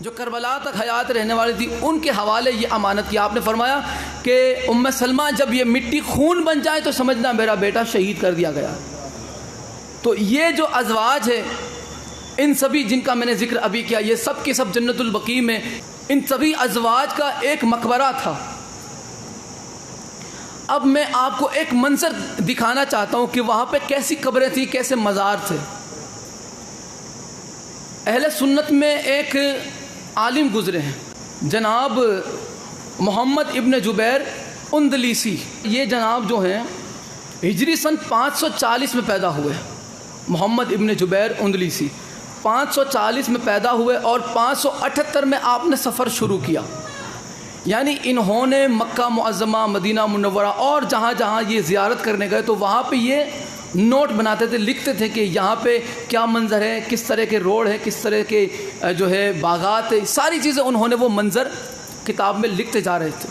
جو کربلا تک حیات رہنے والی تھی، ان کے حوالے یہ امانت کیا. آپ نے فرمایا کہ ام سلمہ جب یہ مٹی خون بن جائے تو سمجھنا میرا بیٹا شہید کر دیا گیا. تو یہ جو ازواج ہے ان سبھی جن کا میں نے ذکر ابھی کیا، یہ سب کے سب جنت البقیع میں ان سبھی ازواج کا ایک مقبرہ تھا. اب میں آپ کو ایک منظر دکھانا چاہتا ہوں کہ وہاں پہ کیسی قبریں تھیں، کیسے مزار تھے. اہل سنت میں ایک عالم گزرے ہیں جناب محمد ابن جبیر اندلیسی. یہ جناب جو ہیں ہجری سن 540 میں پیدا ہوئے. محمد ابن جبیر اندلیسی 540 میں پیدا ہوئے اور 578 میں آپ نے سفر شروع کیا. یعنی انہوں نے مکہ معظمہ، مدینہ منورہ اور جہاں جہاں یہ زیارت کرنے گئے تو وہاں پہ یہ نوٹ بناتے تھے، لکھتے تھے کہ یہاں پہ کیا منظر ہے، کس طرح کے روڈ ہے، کس طرح کے جو ہے باغات ہے، ساری چیزیں انہوں نے وہ منظر کتاب میں لکھتے جا رہے تھے.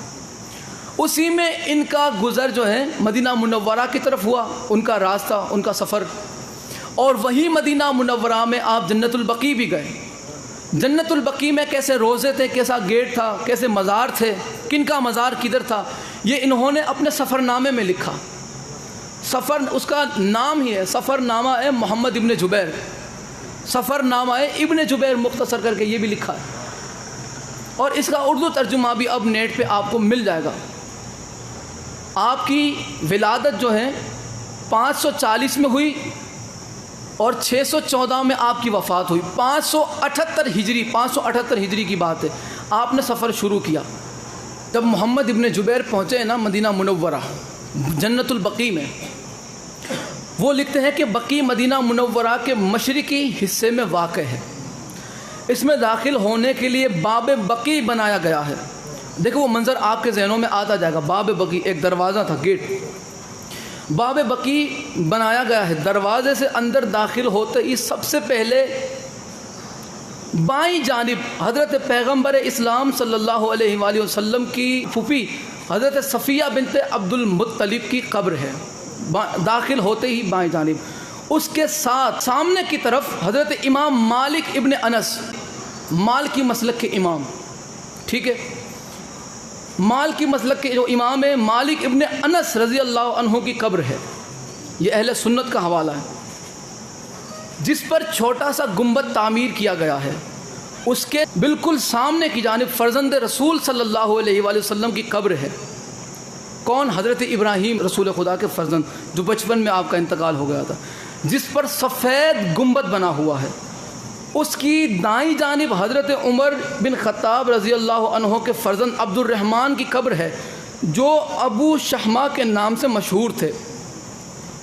اسی میں ان کا گزر جو ہے مدینہ منورہ کی طرف ہوا، ان کا راستہ، ان کا سفر. اور وہی مدینہ منورہ میں آپ جنت البقیع بھی گئے. جنت البقیع میں کیسے روزے تھے، کیسا گیٹ تھا، کیسے مزار تھے، کن کا مزار کدھر تھا، یہ انہوں نے اپنے سفر نامے میں لکھا. سفر اس کا نام ہی ہے، سفر نامہ ہے محمد ابن جبیر، سفر نامہ ہے ابن جبیر مختصر کر کے یہ بھی لکھا ہے. اور اس کا اردو ترجمہ بھی اب نیٹ پہ آپ کو مل جائے گا. آپ کی ولادت جو ہے 540 میں ہوئی اور 614 میں آپ کی وفات ہوئی. 578 ہجری کی بات ہے. آپ نے سفر شروع کیا. جب محمد ابن جبیر پہنچے نا مدینہ منورہ جنت البقیع میں، وہ لکھتے ہیں کہ بقیع مدینہ منورہ کے مشرقی حصے میں واقع ہے. اس میں داخل ہونے کے لیے باب بقیع بنایا گیا ہے. دیکھو وہ منظر آپ کے ذہنوں میں آتا جائے گا. باب بقیع ایک دروازہ تھا، گیٹ. باب بقیع بنایا گیا ہے. دروازے سے اندر داخل ہوتے ہی سب سے پہلے بائیں جانب حضرت پیغمبر اسلام صلی اللہ علیہ وآلہ وسلم کی پھوپھی حضرت صفیہ بنت عبد المطلب کی قبر ہے. داخل ہوتے ہی بائیں جانب. اس کے ساتھ سامنے کی طرف حضرت امام مالک ابن انس، مالکی مسلک کے امام، ٹھیک ہے، مالکی مسلک کے جو امام ہے مالک ابن انس رضی اللہ عنہ کی قبر ہے. یہ اہل سنت کا حوالہ ہے، جس پر چھوٹا سا گنبد تعمیر کیا گیا ہے. اس کے بالکل سامنے کی جانب فرزند رسول صلی اللہ علیہ وآلہ وسلم کی قبر ہے. کون؟ حضرت ابراہیم رسول خدا کے فرزند، جو بچپن میں آپ کا انتقال ہو گیا تھا، جس پر سفید گنبد بنا ہوا ہے. اس کی دائیں جانب حضرت عمر بن خطاب رضی اللہ عنہ کے فرزند عبد الرحمن کی قبر ہے، جو ابو شحمہ کے نام سے مشہور تھے.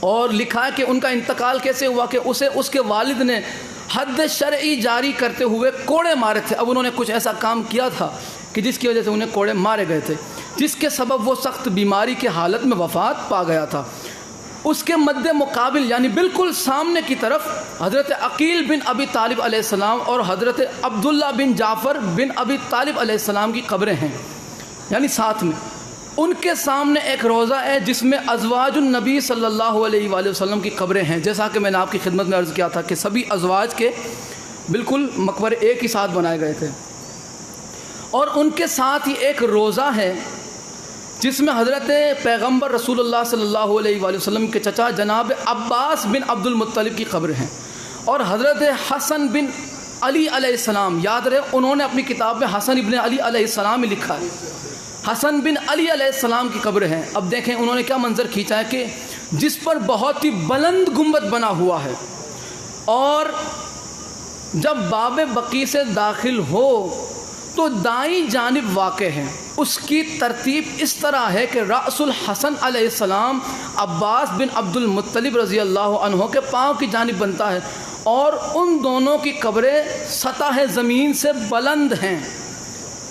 اور لکھا ہے کہ ان کا انتقال کیسے ہوا کہ اسے اس کے والد نے حد شرعی جاری کرتے ہوئے کوڑے مارے تھے. اب انہوں نے کچھ ایسا کام کیا تھا کہ جس کی وجہ سے انہیں کوڑے مارے گئے تھے، جس کے سبب وہ سخت بیماری کے حالت میں وفات پا گیا تھا. اس کے مد مقابل یعنی بالکل سامنے کی طرف حضرت عقیل بن ابی طالب علیہ السلام اور حضرت عبداللہ بن جعفر بن ابی طالب علیہ السلام کی قبریں ہیں، یعنی ساتھ میں. ان کے سامنے ایک روضہ ہے جس میں ازواج النبی صلی اللہ علیہ وآلہ وسلم کی قبریں ہیں. جیسا کہ میں نے آپ کی خدمت میں عرض کیا تھا کہ سبھی ازواج کے بالکل مقبرے ایک ہی ساتھ بنائے گئے تھے. اور ان کے ساتھ ہی ایک روضہ ہے جس میں حضرت پیغمبر رسول اللہ صلی اللہ علیہ وآلہ وسلم کے چچا جناب عباس بن عبد المطلب کی قبر ہیں. اور حضرت حسن بن علی علیہ السلام، یاد رہے انہوں نے اپنی کتاب میں حسن ابن علی علیہ السلام میں لکھا ہے، حسن بن علی علیہ السلام کی قبر ہے. اب دیکھیں انہوں نے کیا منظر کھینچا ہے کہ جس پر بہت ہی بلند گنبد بنا ہوا ہے. اور جب باب بقیع سے داخل ہو تو دائیں جانب واقع ہے. اس کی ترتیب اس طرح ہے کہ رأس الحسن علیہ السلام عباس بن عبد المطلب رضی اللہ عنہ کے پاؤں کی جانب بنتا ہے، اور ان دونوں کی قبریں سطح زمین سے بلند ہیں،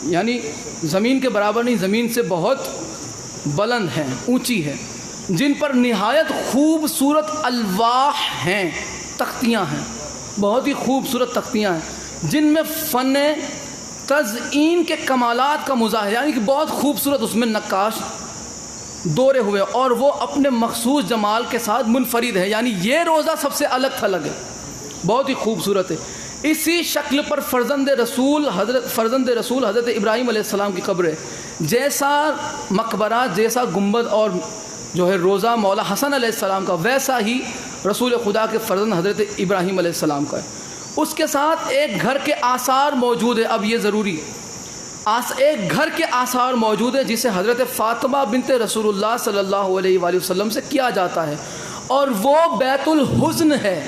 یعنی زمین کے برابر نہیں، زمین سے بہت بلند ہیں، اونچی ہے، جن پر نہایت خوبصورت الواح ہیں، تختیاں ہیں، بہت ہی خوبصورت تختیاں ہیں، جن میں فن تزئین کے کمالات کا مظاہرہ، یعنی کہ بہت خوبصورت اس میں نقاش دورے ہوئے، اور وہ اپنے مخصوص جمال کے ساتھ منفرد ہے. یعنی یہ روضہ سب سے الگ تھلگ ہے، بہت ہی خوبصورت ہے. اسی شکل پر فرزند رسول حضرت ابراہیم علیہ السلام کی قبر ہے. جیسا مقبرہ، جیسا گنبد اور جو ہے روزہ مولا حسن علیہ السلام کا، ویسا ہی رسول خدا کے فرزند حضرت ابراہیم علیہ السلام کا ہے. اس کے ساتھ ایک گھر کے آثار موجود ہے. اب یہ ضروری ایک گھر کے آثار موجود ہے جسے حضرت فاطمہ بنت رسول اللہ صلی اللہ علیہ وآلہ وسلم سے کیا جاتا ہے، اور وہ بیت الحزن ہے.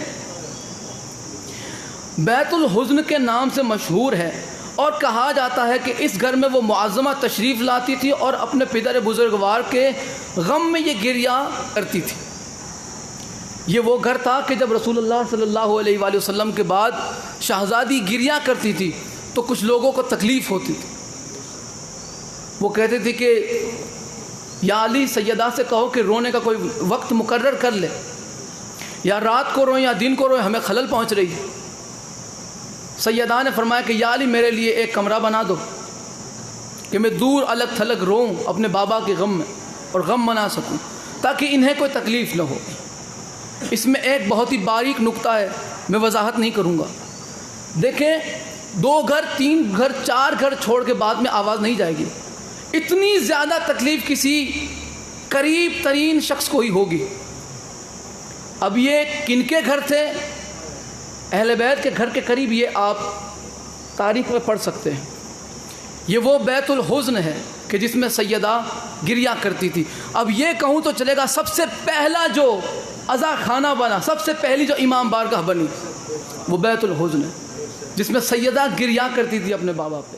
بیت الحزن کے نام سے مشہور ہے، اور کہا جاتا ہے کہ اس گھر میں وہ معظمہ تشریف لاتی تھی اور اپنے پدر بزرگوار کے غم میں یہ گریہ کرتی تھی. یہ وہ گھر تھا کہ جب رسول اللہ صلی اللہ علیہ وآلہ وسلم کے بعد شہزادی گریہ کرتی تھی تو کچھ لوگوں کو تکلیف ہوتی تھی. وہ کہتے تھے کہ یا علی، سیدہ سے کہو کہ رونے کا کوئی وقت مقرر کر لے، یا رات کو روئیں یا دن کو روئیں، ہمیں خلل پہنچ رہی ہے. سیدہ نے فرمایا کہ یا علی، میرے لیے ایک کمرہ بنا دو کہ میں دور الگ تھلگ روؤں اپنے بابا کے غم میں اور غم منا سکوں، تاکہ انہیں کوئی تکلیف نہ ہو. اس میں ایک بہت ہی باریک نقطہ ہے، میں وضاحت نہیں کروں گا. دیکھیں، 2 گھر 3 گھر 4 گھر چھوڑ کے بعد میں آواز نہیں جائے گی. اتنی زیادہ تکلیف کسی قریب ترین شخص کو ہی ہوگی. اب یہ کن کے گھر تھے؟ اہل بیت کے گھر کے قریب. یہ آپ تاریخ میں پڑھ سکتے ہیں. یہ وہ بیت الحزن ہے کہ جس میں سیدہ گریہ کرتی تھی. اب یہ کہوں تو چلے گا، سب سے پہلا جو عزا خانہ بنا، سب سے پہلی جو امام بارگاہ بنی، وہ بیت الحزن ہے جس میں سیدہ گریہ کرتی تھی اپنے بابا پہ.